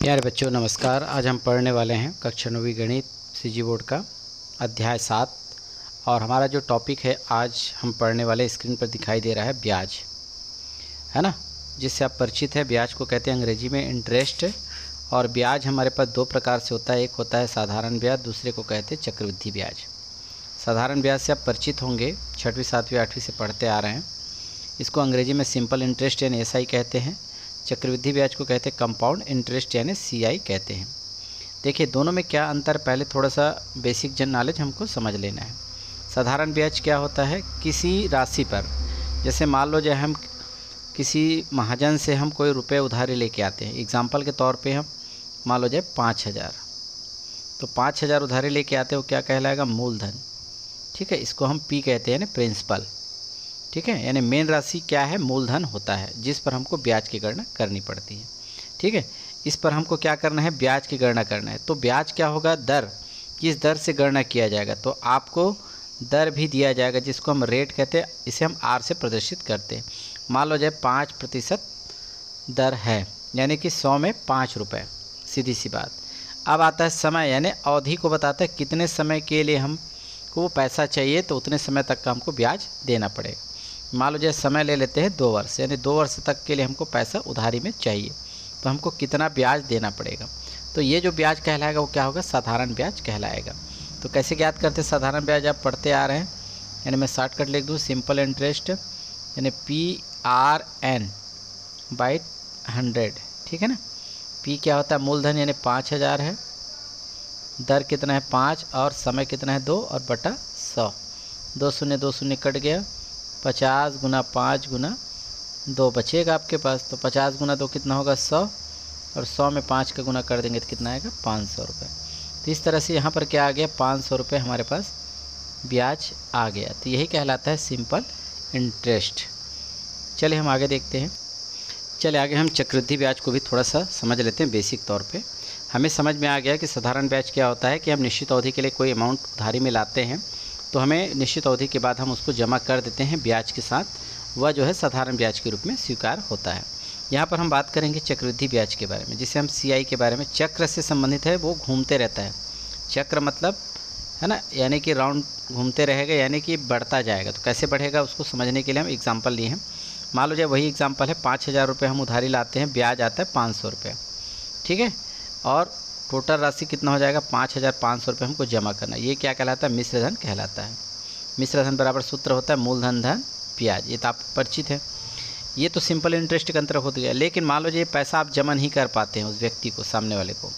प्यारे बच्चों नमस्कार। आज हम पढ़ने वाले हैं कक्षा 9वीं गणित सीजी बोर्ड का अध्याय 7 और हमारा जो टॉपिक है आज हम पढ़ने वाले स्क्रीन पर दिखाई दे रहा है ब्याज, है ना, जिससे आप परिचित है। ब्याज को कहते हैं अंग्रेजी में इंटरेस्ट। और ब्याज हमारे पास दो प्रकार से होता है, एक होता है साधारण ब्याज, दूसरे को कहते हैं चक्रवृद्धि ब्याज। साधारण ब्याज से आप परिचित होंगे, 6वीं 7वीं 8वीं से पढ़ते आ रहे हैं। इसको अंग्रेजी में सिंपल इंटरेस्ट यानी SI कहते हैं। चक्रवृद्धि ब्याज को कहते हैं कंपाउंड इंटरेस्ट यानी CI कहते हैं। देखिए दोनों में क्या अंतर, पहले थोड़ा सा बेसिक जन नॉलेज हमको समझ लेना है। साधारण ब्याज क्या होता है, किसी राशि पर, जैसे मान लो जो हम किसी महाजन से हम कोई रुपए उधारी लेके आते हैं। एग्जांपल के तौर पे हम मान लो जाए 5000, तो 5000 उधारी लेके आते हो, क्या कहलाएगा, मूलधन। ठीक है, इसको हम P कहते हैं ना, प्रिंसिपल। ठीक है, यानी मेन राशि क्या है, मूलधन होता है, जिस पर हमको ब्याज की गणना करनी पड़ती है। ठीक है, इस पर हमको क्या करना है, ब्याज की गणना करना है। तो ब्याज क्या होगा, दर, किस दर से गणना किया जाएगा। तो आपको दर भी दिया जाएगा, जिसको हम रेट कहते हैं, इसे हम R से प्रदर्शित करते हैं। मान लो जाए 5% दर है, यानी कि 100 में 5 रुपये, सीधी सी बात। अब आता है समय, यानी अवधि को बताता है कितने समय के लिए हमको वो पैसा चाहिए, तो उतने समय तक का हमको ब्याज देना पड़ेगा। मान लो जैसे समय ले लेते हैं 2 वर्ष, यानी 2 वर्ष तक के लिए हमको पैसा उधारी में चाहिए, तो हमको कितना ब्याज देना पड़ेगा। तो ये जो ब्याज कहलाएगा वो क्या होगा, साधारण ब्याज कहलाएगा। तो कैसे ज्ञात करते हैं साधारण ब्याज, आप पढ़ते आ रहे हैं, यानी मैं शॉर्टकट लिख दूँ, सिंपल इंटरेस्ट यानी PRN/100। ठीक है ना। P क्या होता है, मूलधन यानी 5000 है, दर कितना है 5 और समय कितना है 2 और बटा 100। 2 शून्य 2 शून्य कट गया, 50 गुना 5 गुना 2 बचेगा आपके पास। तो 50 गुना 2 कितना होगा, 100, और 100 में 5 का गुना कर देंगे तो कितना आएगा, 500 रुपये। तो इस तरह से यहाँ पर क्या आ गया, 500 रुपये हमारे पास ब्याज आ गया। तो यही कहलाता है सिंपल इंटरेस्ट। चलिए हम आगे देखते हैं। चलिए आगे हम चक्रवृद्धि ब्याज को भी थोड़ा सा समझ लेते हैं बेसिक तौर पे। हमें समझ में आ गया कि साधारण ब्याज क्या होता है कि हम निश्चित अवधि के लिए कोई अमाउंट उधारी में लाते हैं, तो हमें निश्चित अवधि के बाद हम उसको जमा कर देते हैं ब्याज के साथ, वह जो है साधारण ब्याज के रूप में स्वीकार होता है। यहाँ पर हम बात करेंगे चक्रवृद्धि ब्याज के बारे में, जिसे हम CI के बारे में। चक्र से संबंधित है, वो घूमते रहता है। चक्र मतलब है ना, यानी कि राउंड घूमते रहेगा, यानी कि बढ़ता जाएगा। तो कैसे बढ़ेगा उसको समझने के लिए हम एग्जाम्पल लिए हैं। मान लो जब वही एग्जाम्पल है, 5000 रुपये हम उधारी लाते हैं, ब्याज आता है 500 रुपये। ठीक है, और टोटल राशि कितना हो जाएगा, 5500 रुपये हमको जमा करना। ये क्या कहलाता है, मिश्रधन कहलाता है। मिश्रधन बराबर सूत्र होता है मूलधन धन ब्याज, ये तो आप परिचित है। ये तो सिंपल इंटरेस्ट का अंतर हो गया। लेकिन मान लो ये पैसा आप जमा नहीं कर पाते हैं उस व्यक्ति को, सामने वाले को,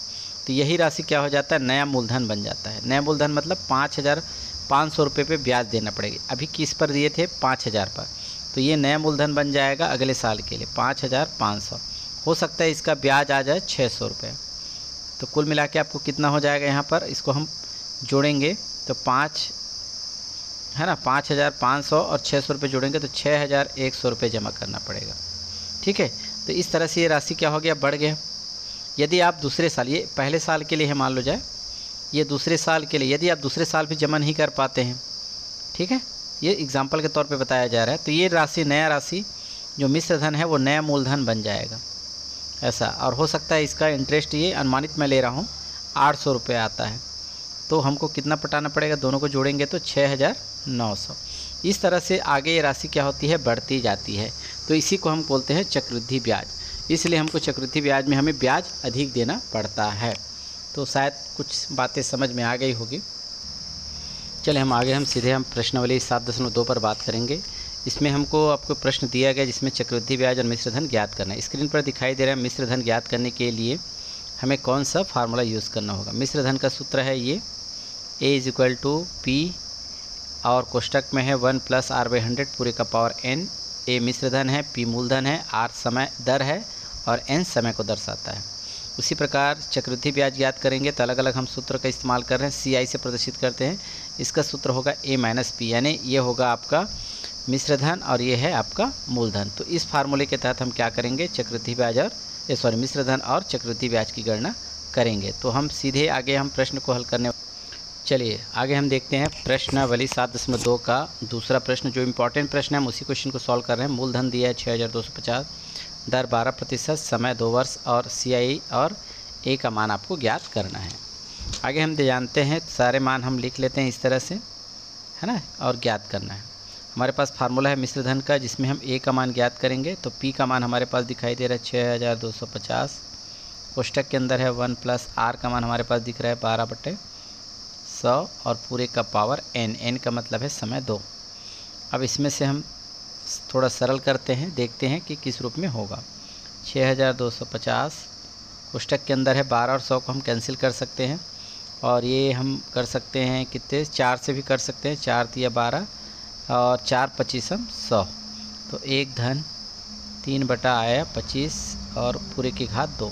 तो यही राशि क्या हो जाता है, नया मूलधन बन जाता है। नया मूलधन मतलब 5500 रुपये पे ब्याज देना पड़ेगी। अभी किस पर दिए थे, 5000 पर, तो ये नया मूलधन बन जाएगा अगले साल के लिए 5500। हो सकता है इसका ब्याज आ जाए 600 रुपये। तो कुल मिला के आपको कितना हो जाएगा, यहाँ पर इसको हम जोड़ेंगे तो 5 है ना, 5500 और 600 रुपये जोड़ेंगे तो 6100 रुपये जमा करना पड़ेगा। ठीक है, तो इस तरह से ये राशि क्या हो गया, बढ़ गया। यदि आप दूसरे साल, ये पहले साल के लिए है मान लो जाए, ये दूसरे साल के लिए, यदि आप दूसरे साल भी जमा नहीं कर पाते हैं, ठीक है, ये एग्जाम्पल के तौर पे बताया जा रहा है, तो ये राशि, नया राशि जो मिश्रधन है वो नया मूलधन बन जाएगा ऐसा। और हो सकता है इसका इंटरेस्ट, ये अनुमानित मैं ले रहा हूँ, 800 रुपये आता है, तो हमको कितना पटाना पड़ेगा, दोनों को जोड़ेंगे तो 6900। इस तरह से आगे ये राशि क्या होती है, बढ़ती जाती है। तो इसी को हम बोलते हैं चक्रवृद्धि ब्याज। इसलिए हमको चक्रवृद्धि ब्याज में हमें ब्याज अधिक देना पड़ता है। तो शायद कुछ बातें समझ में आ गई होगी। चले हम आगे, हम सीधे हम प्रश्नावली 7.2 पर बात करेंगे। इसमें हमको आपको प्रश्न दिया गया जिसमें चक्रवृद्धि ब्याज और मिश्रधन ज्ञात करना है। स्क्रीन पर दिखाई दे रहा है, मिश्रधन ज्ञात करने के लिए हमें कौन सा फार्मूला यूज़ करना होगा। मिश्रधन का सूत्र है ये A = P और कोष्टक में है 1 + R/100 पूरे का पावर n। A मिश्रधन है, P मूलधन है, R समय दर है और n समय को दर्शाता है। उसी प्रकार चक्रवृद्धि ब्याज ज्ञात करेंगे तो अलग अलग हम सूत्र का इस्तेमाल कर रहे हैं, CI से प्रदर्शित करते हैं। इसका सूत्र होगा A - P, यानी ये होगा आपका मिश्रधन और ये है आपका मूलधन। तो इस फार्मूले के तहत हम क्या करेंगे, चक्रवृद्धि ब्याज और मिश्रधन और चक्रवृद्धि ब्याज की गणना करेंगे। तो हम सीधे आगे हम प्रश्न को हल करने, चलिए आगे हम देखते हैं प्रश्नावली 7.2 का दूसरा प्रश्न। जो इम्पोर्टेंट प्रश्न है हम उसी क्वेश्चन को सॉल्व कर रहे हैं। मूलधन दिया है 6250, दर 12%, समय 2 वर्ष और CI और ए का मान आपको ज्ञात करना है। आगे हम जानते हैं, सारे मान हम लिख लेते हैं इस तरह से, है ना, और ज्ञात करना है। हमारे पास फार्मूला है मिश्र धन का, जिसमें हम ए का मान ज्ञात करेंगे। तो पी का मान हमारे पास दिखाई दे रहा है 6250, कोष्टक के अंदर है 1 प्लस आर का मान हमारे पास दिख रहा है 12/100 और पूरे का पावर एन, एन का मतलब है समय 2। अब इसमें से हम थोड़ा सरल करते हैं, देखते हैं कि किस रूप में होगा। 6250 कोष्टक के अंदर है 12 और 100 को हम कैंसिल कर सकते हैं, और ये हम कर सकते हैं कितने, 4 से भी कर सकते हैं, 4 तिया 12 और 4 25 100। तो 1 धन 3 बटा आया 25 और पूरे की घात 2।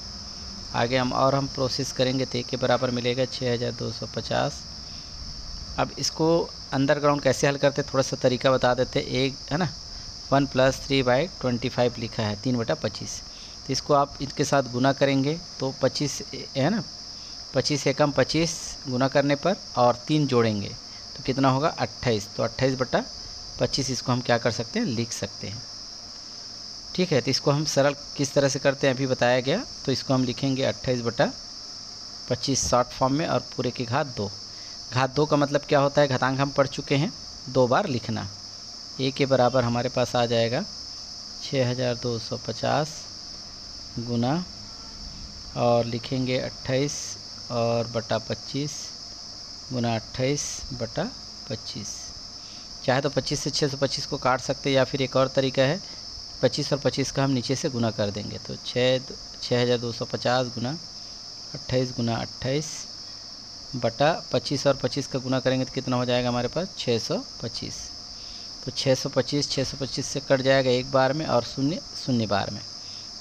आगे हम प्रोसेस करेंगे तो 1 के बराबर मिलेगा 6250। अब इसको अंडरग्राउंड कैसे हल करते, थोड़ा सा तरीका बता देते। एक है ना, 1 + 3/25 लिखा है, 3/25। तो इसको आप इसके साथ गुना करेंगे तो 25 है ना, 25 एकम 25 गुना करने पर और 3 जोड़ेंगे तो कितना होगा 28। तो 28/25 इसको हम क्या कर सकते हैं, लिख सकते हैं। ठीक है, तो इसको हम सरल किस तरह से करते हैं अभी बताया गया। तो इसको हम लिखेंगे 28/25 शॉर्ट फॉर्म में, और पूरे की घात 2। घात 2 का मतलब क्या होता है, घातांक हम पढ़ चुके हैं, 2 बार लिखना। ए के बराबर हमारे पास आ जाएगा 6250 गुना, और लिखेंगे 28 और बटा 25 गुना 28/25। चाहे तो 25 से 625 को काट सकते हैं, या फिर एक और तरीका है 25 और 25 का हम नीचे से गुना कर देंगे। तो 6250 गुना 28 गुना 28 बटा 25 और 25 का गुना करेंगे तो कितना हो जाएगा हमारे पास 625। तो 625 से कट जाएगा एक बार में, और 0 0 बार में।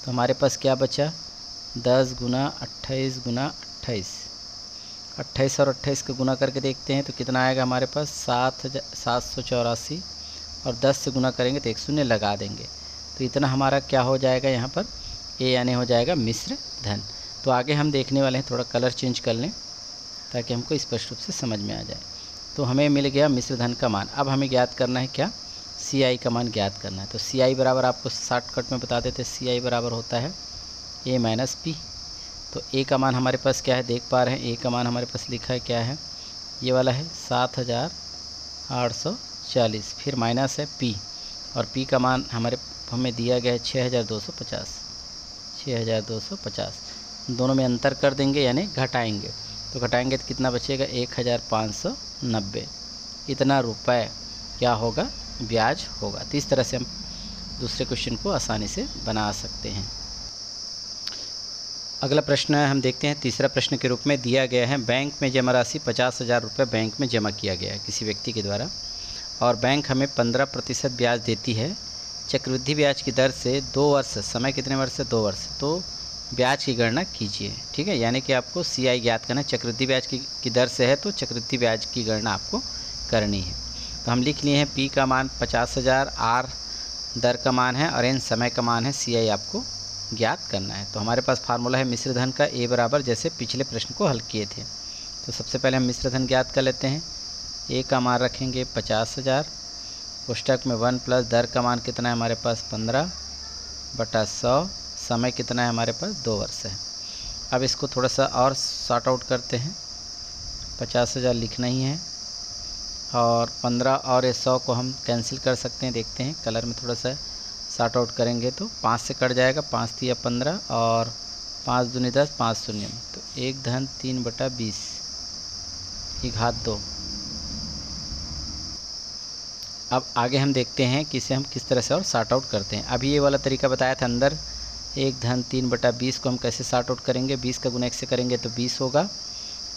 तो हमारे पास क्या बचा, 10 गुना 28 गुना 28। 28 और 28 का गुना करके देखते हैं तो कितना आएगा हमारे पास 784, और 10 से गुना करेंगे तो 1 0 लगा देंगे। तो इतना हमारा क्या हो जाएगा यहाँ पर, ए यानी हो जाएगा मिश्र धन। तो आगे हम देखने वाले हैं, थोड़ा कलर चेंज कर लें ताकि हमको स्पष्ट रूप से समझ में आ जाए। तो हमें मिल गया मिश्र धन का मान। अब हमें ज्ञात करना है क्या, सी आई का मान ज्ञात करना है। तो सी आई बराबर आपको शॉर्टकट में बता देते, सी आई बराबर होता है ए माइनस पी। तो ए का मान हमारे पास क्या है, देख पा रहे हैं, ए का मान हमारे पास लिखा है क्या है, ये वाला है 7840, फिर माइनस है पी, और पी का मान हमें दिया गया है 6250। दोनों में अंतर कर देंगे यानी घटाएंगे, तो घटाएंगे तो कितना बचेगा 1590। इतना रुपए क्या होगा, ब्याज होगा। तो इस तरह से हम दूसरे क्वेश्चन को आसानी से बना सकते हैं। अगला प्रश्न हम देखते हैं, तीसरा प्रश्न के रूप में दिया गया है, बैंक में जमा राशि 50,000 रुपये बैंक में जमा किया गया है किसी व्यक्ति के द्वारा, और बैंक हमें 15% ब्याज देती है। चक्रवृद्धि ब्याज की दर से 2 वर्ष, समय कितने वर्ष है, 2 वर्ष। तो ब्याज की गणना कीजिए। ठीक है, यानी कि आपको सी आई ज्ञात करना है। चक्रवृद्धि ब्याज की दर से है तो चक्रवृद्धि ब्याज की गणना आपको करनी है। तो हम लिख लिए हैं पी का मान 50,000, आर दर का मान है, और एन समय का मान है, सी आई आपको ज्ञात करना है। तो हमारे पास फार्मूला है मिश्र धन का, ए बराबर जैसे पिछले प्रश्न को हल किए थे। तो सबसे पहले हम मिश्र धन ज्ञात कर लेते हैं। ए का मान रखेंगे 50,000, कोष्टक में 1 प्लस दर का मान कितना है हमारे पास 15/100, समय कितना है हमारे पास 2 वर्ष है। अब इसको थोड़ा सा और सॉर्ट आउट करते हैं, 50,000 लिखना ही है, और 15 और 100 को हम कैंसिल कर सकते हैं। देखते हैं कलर में थोड़ा सा सॉर्ट आउट करेंगे तो 5 से कट जाएगा, 5 तिया 15 और 5 दूनी 10, 5 शून्य में, तो 1 धन 3/20 की घात 2। अब आगे हम देखते हैं कि इसे हम किस तरह से और सॉर्ट आउट करते हैं। अभी ये वाला तरीका बताया था अंदर, 1 धन 3/20 को हम कैसे सॉर्ट आउट करेंगे, 20 का गुना 1 से करेंगे तो 20 होगा,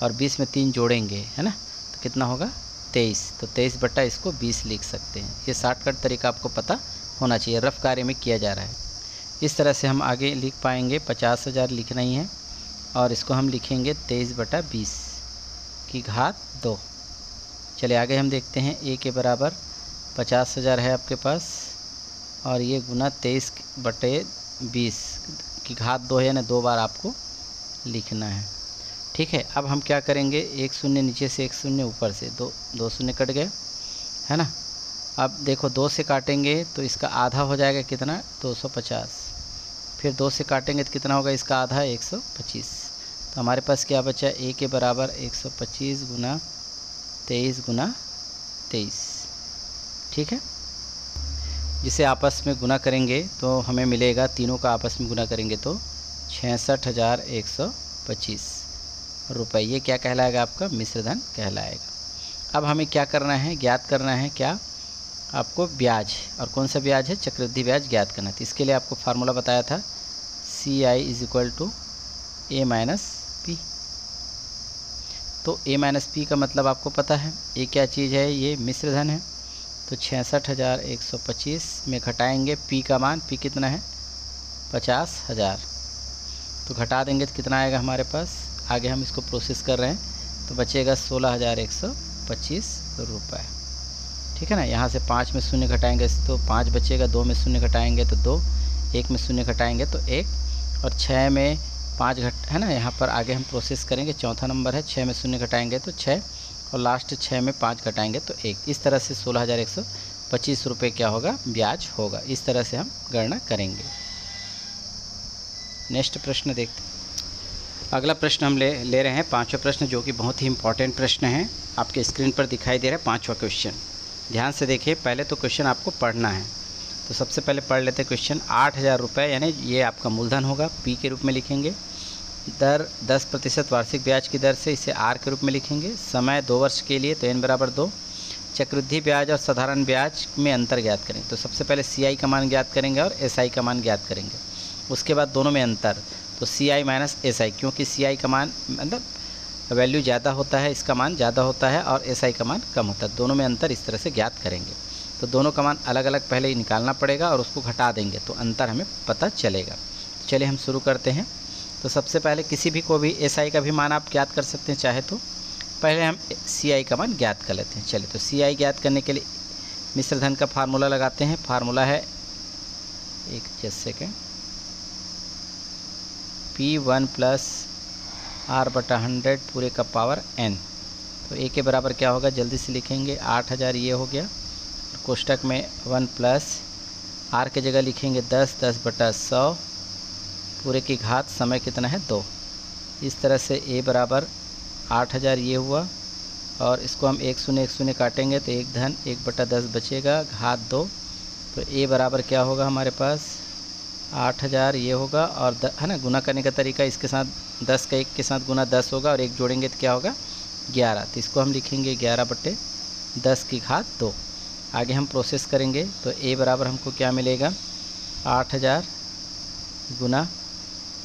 और 20 में 3 जोड़ेंगे, है ना, तो कितना होगा 23। तो 23 बटा इसको 20 लिख सकते हैं। ये शॉर्टकट तरीका आपको पता होना चाहिए, रफ कार्य में किया जा रहा है। इस तरह से हम आगे लिख पाएंगे, 50,000 लिखना ही है, और इसको हम लिखेंगे 23/20 की घात 2। चलिए आगे हम देखते हैं, ए के बराबर 50,000 है आपके पास, और ये गुना 23/20 की घात 2 है, यानी 2 बार आपको लिखना है। ठीक है, अब हम क्या करेंगे, 1 शून्य नीचे से 1 शून्य ऊपर से, 2 शून्य कट गए, है ना। अब देखो 2 से काटेंगे तो इसका आधा हो जाएगा कितना, 250। फिर 2 से काटेंगे तो कितना होगा इसका आधा, 125। तो हमारे पास क्या बचा, ए के बराबर 125 गुना 23 गुना 23, ठीक है। जिसे आपस में गुना करेंगे तो हमें मिलेगा, तीनों का आपस में गुना करेंगे तो 66,125 रुपये। ये क्या कहलाएगा, आपका मिश्र धन कहलाएगा। अब हमें क्या करना है, ज्ञात करना है क्या, आपको ब्याज, और कौन सा ब्याज है, चक्रवृद्धि ब्याज ज्ञात करना। तो इसके लिए आपको फार्मूला बताया था CI = A - P। तो A - P का मतलब आपको पता है, ये क्या चीज़ है, ये मिश्र धन है। तो 66,125 में घटाएंगे P का मान, P कितना है 50,000, तो घटा देंगे तो कितना आएगा हमारे पास, आगे हम इसको प्रोसेस कर रहे हैं तो बचेगा 16,125 रुपये, ठीक है ना। यहाँ से 5 में शून्य घटाएंगे तो 5 बचेगा, 2 में शून्य घटाएंगे तो 2, 1 में शून्य घटाएंगे तो 1, और 6 में 5 है ना, यहाँ पर आगे हम प्रोसेस करेंगे। चौथा नंबर है, 6 में शून्य घटाएंगे तो 6, और लास्ट 6 में 5 घटाएंगे तो 1। इस तरह से 16,125 रुपये क्या होगा, ब्याज होगा। इस तरह से हम गणना करेंगे। नेक्स्ट प्रश्न देखते हैं। अगला प्रश्न हम ले रहे हैं पांचवा प्रश्न, जो कि बहुत ही इंपॉर्टेंट प्रश्न है। आपके स्क्रीन पर दिखाई दे रहा है पांचवा क्वेश्चन, ध्यान से देखिए। पहले तो क्वेश्चन आपको पढ़ना है, तो सबसे पहले पढ़ लेते हैं क्वेश्चन। 8,000 रुपये, यानी ये आपका मूलधन होगा, P के रूप में लिखेंगे। दर 10% वार्षिक ब्याज की दर से इसे R के रूप में लिखेंगे। समय 2 वर्ष के लिए, तो N = 2। चक्रवृद्धि ब्याज और साधारण ब्याज में अंतर ज्ञात करें। तो सबसे पहले CI का मान ज्ञात करेंगे और SI का मान ज्ञात करेंगे। उसके बाद दोनों में अंतर, तो CI - SI, क्योंकि CI का मान मतलब वैल्यू ज़्यादा होता है, इसका मान ज़्यादा होता है, और SI का मान कम होता है। दोनों में अंतर इस तरह से ज्ञात करेंगे। तो दोनों का मान अलग अलग पहले निकालना पड़ेगा और उसको घटा देंगे तो अंतर हमें पता चलेगा। तो चलिए हम शुरू करते हैं। तो सबसे पहले किसी भी को भी SI का भी मान आप ज्ञात कर सकते हैं चाहे तो। पहले हम CI का मान ज्ञात कर लेते हैं। चलिए, तो CI ज्ञात करने के लिए मिश्र धन का फार्मूला लगाते हैं। फार्मूला है, एक जस्ट सेकेंड, P1 + R/100 पूरे का पावर N। तो A के बराबर क्या होगा, जल्दी से लिखेंगे, 8,000 ये हो गया। कोष्टक में 1 + R के जगह लिखेंगे 10, 10/100 पूरे की घात, समय कितना है 2। इस तरह से A बराबर 8,000 ये हुआ, और इसको हम 1 0 1 0 काटेंगे तो 1 धन 1/10 बचेगा, घात 2। तो A बराबर क्या होगा हमारे पास, 8,000 ये होगा, और है ना, गुना करने का तरीका इसके साथ 10 का 1 के साथ गुना 10 होगा, और 1 जोड़ेंगे तो क्या होगा 11। तो इसको हम लिखेंगे 11/10 की घात 2। आगे हम प्रोसेस करेंगे तो A बराबर हमको क्या मिलेगा, 8,000 गुना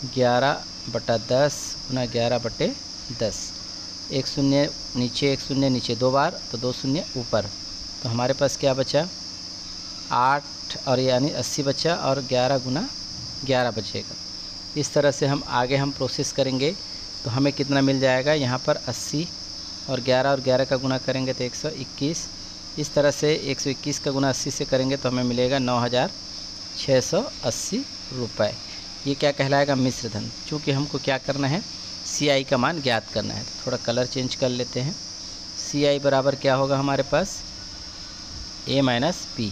11/10 गुना 11/10। 1 0 नीचे, 1 0 नीचे 2 बार, तो 2 0 ऊपर। तो हमारे पास क्या बचा, 8, और यानी 80 बचा, और 11 गुना 11 बचेगा। इस तरह से हम आगे हम प्रोसेस करेंगे तो हमें कितना मिल जाएगा, यहाँ पर 80 और 11 का गुना करेंगे तो 121। इस तरह से 121 का गुना 80 से करेंगे तो हमें मिलेगा 9,680 रुपये। ये क्या कहलाएगा, मिश्र धन। चूँकि हमको क्या करना है, CI का मान ज्ञात करना है, तो थोड़ा कलर चेंज कर लेते हैं। CI बराबर क्या होगा हमारे पास, A - P।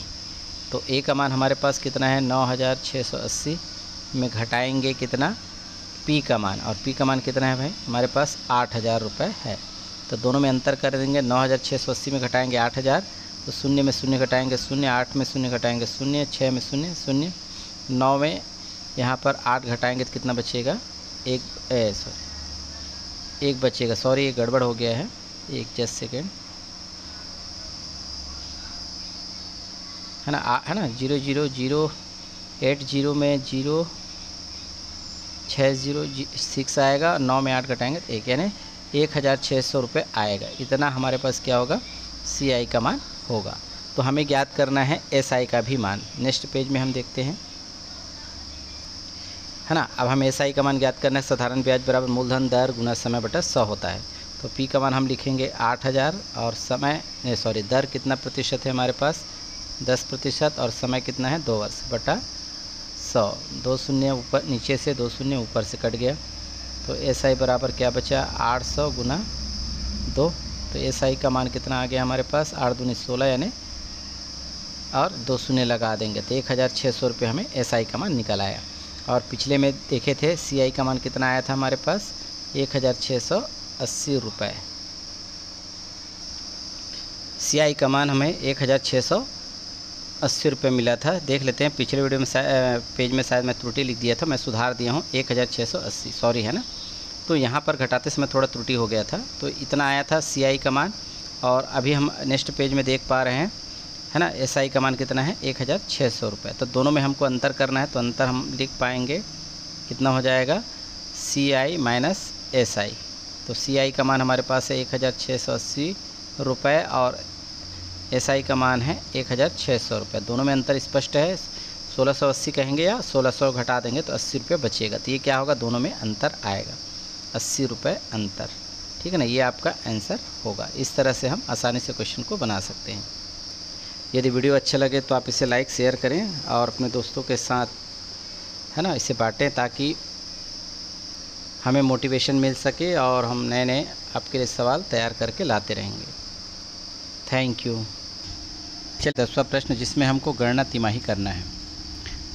तो A का मान हमारे पास कितना है, 9,680 में घटाएंगे कितना, P का मान, और P का मान कितना है भाई हमारे पास 8,000 रुपये है। तो दोनों में अंतर कर देंगे, 9,680 में घटाएंगे 8,000, तो 0 में 0 घटाएंगे 0, 8 में 0 घटाएंगे 0, 6 में 0 0, 9 में यहाँ पर 8 घटाएंगे तो कितना बचेगा, 1 बचेगा, सॉरी ये गड़बड़ हो गया है, एक जस्ट सेकेंड, है ना 00080 में 06006 आएगा, 9 में 8 घटाएंगे तो 1, यानी 1,600 रुपये आएगा। इतना हमारे पास क्या होगा, CI का मान होगा। तो हमें ज्ञात करना है SI का भी मान। नेक्स्ट पेज में हम देखते हैं, है ना। अब हम SI का मान ज्ञात करना है। साधारण ब्याज बराबर मूलधन दर गुना समय बटा 100 होता है। तो P का मान हम लिखेंगे 8,000, और दर कितना प्रतिशत है हमारे पास, 10%, और समय कितना है 2 वर्ष बटा 100। 2 0 ऊपर, नीचे से 2 0 ऊपर से कट गया, तो SI बराबर क्या बचा, 800 गुना 2। तो SI का मान कितना आ गया हमारे पास, 8 दूनी 16, यानी और 2 0 लगा देंगे तो 1,600 रुपये हमें SI का मान निकल आया। और पिछले में देखे थे CI का मान कितना आया था हमारे पास, 1680 रुपये। CI का मान हमें 1680 रुपये मिला था। देख लेते हैं, पिछले वीडियो में पेज में शायद मैं त्रुटि लिख दिया था, मैं सुधार दिया हूँ 1680, सॉरी है ना। तो यहाँ पर घटाते समय थोड़ा त्रुटि हो गया था, तो इतना आया था CI का मान। और अभी हम नेक्स्ट पेज में देख पा रहे हैं, है ना, SI का मान कितना है 1600 रुपये। तो दोनों में हमको अंतर करना है, तो अंतर हम लिख पाएंगे, कितना हो जाएगा CI माइनस SI। तो CI का मान हमारे पास है 1680 रुपये और SI का मान है 1600 रुपये। दोनों में अंतर स्पष्ट है, 1680 कहेंगे या 1600 घटा देंगे तो 80 रुपये बचेगा। तो ये क्या होगा, दोनों में अंतर आएगा, 80 रुपये अंतर। ठीक है ना, ये आपका आंसर होगा। इस तरह से हम आसानी से क्वेश्चन को बना सकते हैं। यदि वीडियो अच्छा लगे तो आप इसे लाइक शेयर करें और अपने दोस्तों के साथ, है ना, इसे बांटें ताकि हमें मोटिवेशन मिल सके और हम नए नए आपके लिए सवाल तैयार करके लाते रहेंगे। Thank you. चलिए 10वां प्रश्न, जिसमें हमको गणना तिमाही करना है।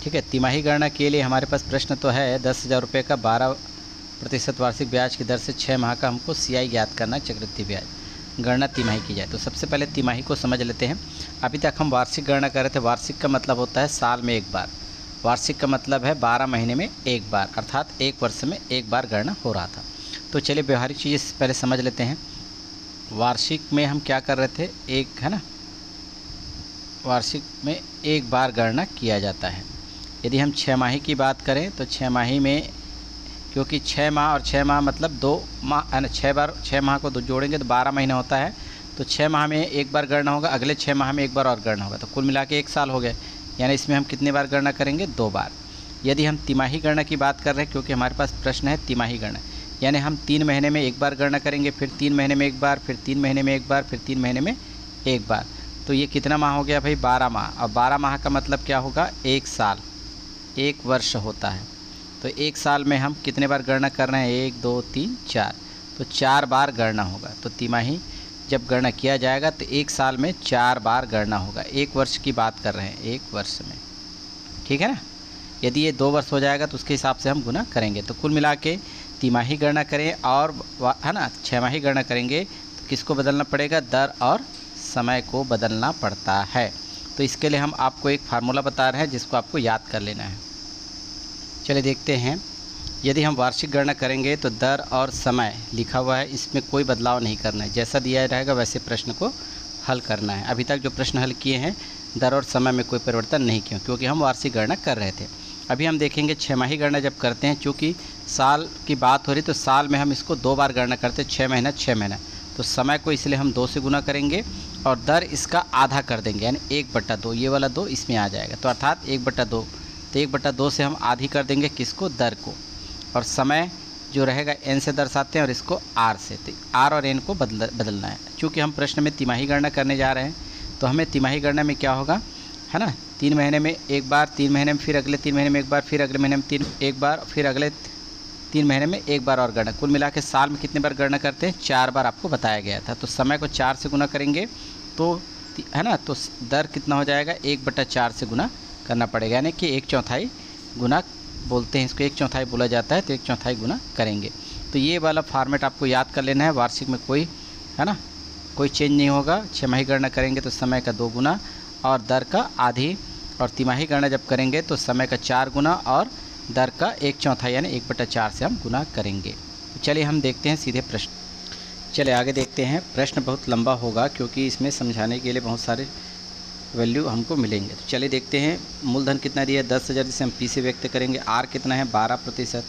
ठीक है, तिमाही गणना के लिए हमारे पास प्रश्न तो है 10,000 रुपये का 12% वार्षिक ब्याज की दर से 6 माह का हमको CI ज्ञात करना, चक्रवृद्धि ब्याज गणना तिमाही की जाए। तो सबसे पहले तिमाही को समझ लेते हैं। अभी तक हम वार्षिक गणना कर रहे थे। वार्षिक का मतलब होता है साल में एक बार, वार्षिक का मतलब है 12 महीने में एक बार, अर्थात एक वर्ष में एक बार गणना हो रहा था। तो चलिए व्यवहारिक चीज़ पहले समझ लेते हैं। वार्षिक में हम क्या कर रहे थे, एक, है ना, वार्षिक में एक बार गणना किया जाता है। यदि हम 6 माही की बात करें तो 6 माही में, क्योंकि 6 माह और 6 माह मतलब 2 माह, 6 माह को 2 जोड़ेंगे तो 12 महीने होता है। तो 6 माह में एक बार गणना होगा, अगले 6 माह में एक बार और गणना होगा, तो कुल मिला के 1 साल हो गए। यानी इसमें हम कितने बार गणना करेंगे, 2 बार। यदि हम तिमाही गणना की बात कर रहे हैं, क्योंकि हमारे पास प्रश्न है तिमाही गणना, यानी हम 3 महीने में एक बार गणना करेंगे, फिर 3 महीने में एक बार, फिर 3 महीने में एक बार, फिर 3 महीने में एक बार। तो ये कितना माह हो गया भाई, 12 माह। और 12 माह का मतलब क्या होगा, 1 साल, 1 वर्ष होता है। तो 1 साल में हम कितने बार गणना कर रहे हैं, 1 2 3 4, तो 4 बार गणना होगा। तो तिमाही जब गणना किया जाएगा तो 1 साल में 4 बार गणना होगा। 1 वर्ष की बात कर रहे हैं, 1 वर्ष में, ठीक है ना। यदि ये 2 वर्ष हो जाएगा तो उसके हिसाब से हम गुना करेंगे। तो कुल मिला के तिमाही गणना करें और, है ना, 6 माही गणना करेंगे तो किसको बदलना पड़ेगा, दर और समय को बदलना पड़ता है। तो इसके लिए हम आपको एक फार्मूला बता रहे हैं जिसको आपको याद कर लेना है। चलिए देखते हैं। यदि हम वार्षिक गणना करेंगे तो दर और समय लिखा हुआ है, इसमें कोई बदलाव नहीं करना है, जैसा दिया रहेगा वैसे प्रश्न को हल करना है। अभी तक जो प्रश्न हल किए हैं दर और समय में कोई परिवर्तन नहीं किया, क्योंकि हम वार्षिक गणना कर रहे थे। अभी हम देखेंगे 6 माही गणना जब करते हैं, चूँकि साल की बात हो रही तो साल में हम इसको 2 बार गणना करते हैं, 6 महीना 6 महीना। तो समय को इसलिए हम 2 से गुना करेंगे और दर इसका आधा कर देंगे, यानी 1/2, ये वाला 2 इसमें आ जाएगा। तो अर्थात 1/2, तो 1/2 से हम आधी कर देंगे किसको, दर को। और समय जो रहेगा n से दर्शाते हैं और इसको r से, तो r और n को बदलना है। चूँकि हम प्रश्न में तिमाही गणना करने जा रहे हैं तो हमें तिमाही गणना में क्या होगा, है ना, 3 महीने में एक बार, 3 महीने में फिर अगले 3 महीने में एक बार, फिर अगले महीने में एक बार, फिर अगले 3 महीने में एक बार और गणना। कुल मिला के साल में कितने बार गणना करते हैं, 4 बार आपको बताया गया था। तो समय को 4 से गुना करेंगे तो, है ना, तो दर कितना हो जाएगा, 1/4 से गुना करना पड़ेगा, यानी कि 1/4 गुना बोलते हैं इसको, 1/4 बोला जाता है, तो 1/4 गुना करेंगे। तो ये वाला फॉर्मेट आपको याद कर लेना है। वार्षिक में कोई, है ना, कोई चेंज नहीं होगा। 6 माही गणना करेंगे तो समय का 2 गुना और दर का आधी, और तिमाही गणना जब करेंगे तो समय का 4 गुना और दर का 1/4 यानी 1/4 से हम गुना करेंगे। चलिए हम देखते हैं सीधे प्रश्न। चलिए आगे देखते हैं। प्रश्न बहुत लंबा होगा क्योंकि इसमें समझाने के लिए बहुत सारे वैल्यू हमको मिलेंगे। तो चलिए देखते हैं। मूलधन कितना दिया है, 10,000, जिसे हम P से व्यक्त करेंगे। R कितना है, 12%।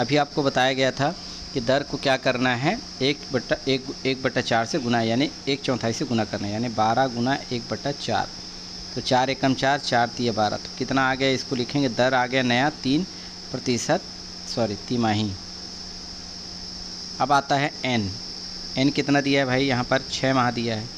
अभी आपको बताया गया था कि दर को क्या करना है, 1/4 से गुना, यानी 1/4 से गुना करना है, यानी 12 गुना 1/4। तो 4 एकम 4, 4 तिया 12, तो कितना आ गया, इसको लिखेंगे, दर आ गया नया 3%, सॉरी तिमाही। अब आता है n कितना दिया है भाई, यहाँ पर 6 माह दिया है।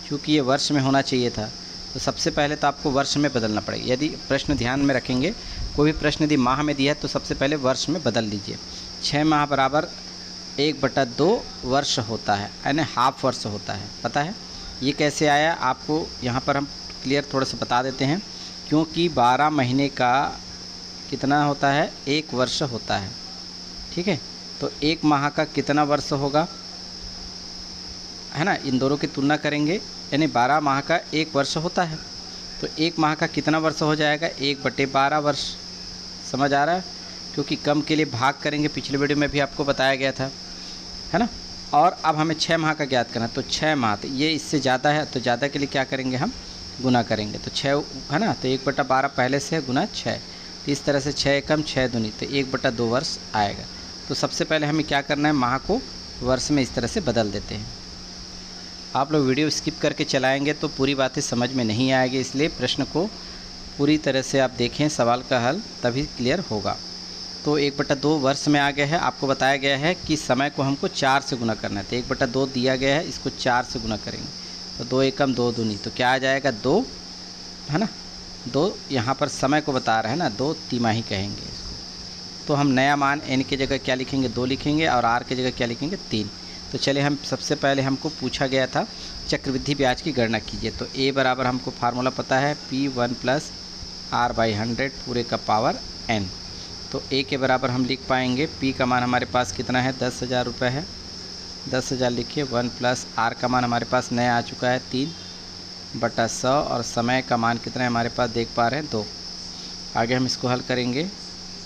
क्योंकि ये वर्ष में होना चाहिए था तो सबसे पहले तो आपको वर्ष में बदलना पड़ेगा। यदि प्रश्न ध्यान में रखेंगे, कोई भी प्रश्न यदि माह में दिया है तो सबसे पहले वर्ष में बदल दीजिए। 6 माह बराबर 1/2 वर्ष होता है, यानी हाफ वर्ष होता है। पता है ये कैसे आया, आपको यहाँ पर हम क्लियर थोड़ा सा बता देते हैं। क्योंकि 12 महीने का कितना होता है, 1 वर्ष होता है, ठीक है। तो 1 माह का कितना वर्ष होगा, है ना। इन दोनों की तुलना करेंगे, यानी 12 माह का 1 वर्ष होता है, तो 1 माह का कितना वर्ष हो जाएगा, 1/12 वर्ष। समझ आ रहा है, क्योंकि कम के लिए भाग करेंगे, पिछले वीडियो में भी आपको बताया गया था, है ना। और अब हमें 6 माह का ज्ञात करना, तो 6 माह, तो ये इससे ज़्यादा है, तो ज़्यादा के लिए क्या करेंगे, हम गुना करेंगे। तो 6 है ना, तो 1/12 पहले से है, गुना 6, तो इस तरह से 6 एकम 6 दूनी, तो 1/2 वर्ष आएगा। तो सबसे पहले हमें क्या करना है, माह को वर्ष में इस तरह से बदल देते हैं। आप लोग वीडियो स्किप करके चलाएंगे तो पूरी बातें समझ में नहीं आएगी, इसलिए प्रश्न को पूरी तरह से आप देखें, सवाल का हल तभी क्लियर होगा। तो 1/2 वर्ष में आ गया है, आपको बताया गया है कि समय को हमको 4 से गुना करना है, तो 1/2 दिया गया है, इसको 4 से गुना करेंगे, तो 2 एकम 2 दूनी, तो क्या आ जाएगा 2, है ना। 2 यहाँ पर समय को बता रहा है ना, 2 तिमाही कहेंगे इसको। तो हम नया मान n की जगह क्या लिखेंगे, 2 लिखेंगे, और r की जगह क्या लिखेंगे, 3। तो चलिए, हम सबसे पहले हमको पूछा गया था चक्रवृद्धि ब्याज की गणना कीजिए। तो a बराबर हमको फार्मूला पता है, P1 + R/100 पूरे का पावर n। तो a के बराबर हम लिख पाएंगे, p का मान हमारे पास कितना है, 10,000 रुपये है, 10,000 लिखिए, 1 + r का मान हमारे पास नया आ चुका है 3/100, और समय का मान कितना है हमारे पास, देख पा रहे हैं 2। आगे हम इसको हल करेंगे,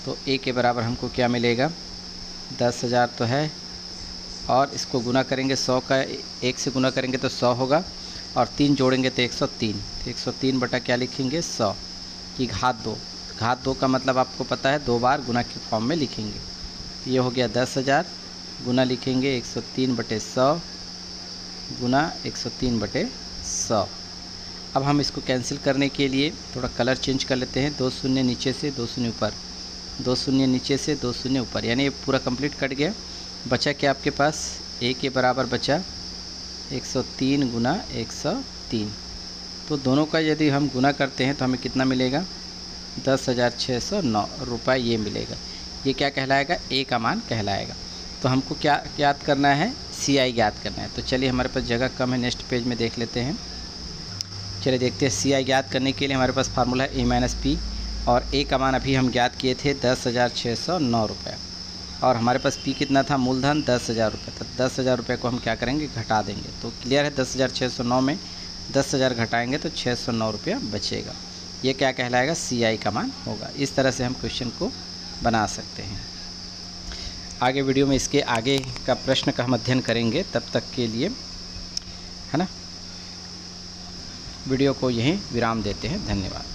तो a के बराबर हमको क्या मिलेगा, 10,000 तो है, और इसको गुना करेंगे 100 का, 1 से गुना करेंगे तो 100 होगा, और 3 जोड़ेंगे तो 103, तो 103 बटा क्या लिखेंगे, 100 की घात 2। घात 2 का मतलब आपको पता है 2 बार गुना के फॉर्म में लिखेंगे। ये हो गया 10,000, गुना लिखेंगे 103/100 गुना 103/100। अब हम इसको कैंसिल करने के लिए थोड़ा कलर चेंज कर लेते हैं, 2 शून्य नीचे से 2 शून्य ऊपर, 2 शून्य नीचे से 2 शून्य ऊपर, यानी ये पूरा कंप्लीट कट गया। बचा क्या आपके पास, a के बराबर बचा 103 गुना 103। तो दोनों का यदि हम गुना करते हैं तो हमें कितना मिलेगा, 10,609 रुपये ये मिलेगा। ये क्या कहलाएगा, a का मान कहलाएगा। तो हमको क्या याद करना है, CI ज्ञात करना है। तो चलिए, हमारे पास जगह कम है, नेक्स्ट पेज में देख लेते हैं। चलिए देखते हैं, CI ज्ञात करने के लिए हमारे पास फार्मूला है a - p, और a का मान अभी हम ज्ञात किए थे 10,609 रुपये, और हमारे पास p कितना था, मूलधन 10,000 रुपये था। 10,000 रुपये को हम क्या करेंगे, घटा देंगे। तो क्लियर है, 10,609 में 10,000 घटाएंगे तो 609 रुपया बचेगा। ये क्या कहलाएगा, CI का मान होगा। इस तरह से हम क्वेश्चन को बना सकते हैं। आगे वीडियो में इसके आगे का प्रश्न का हम अध्ययन करेंगे, तब तक के लिए, है ना, वीडियो को यहीं विराम देते हैं। धन्यवाद।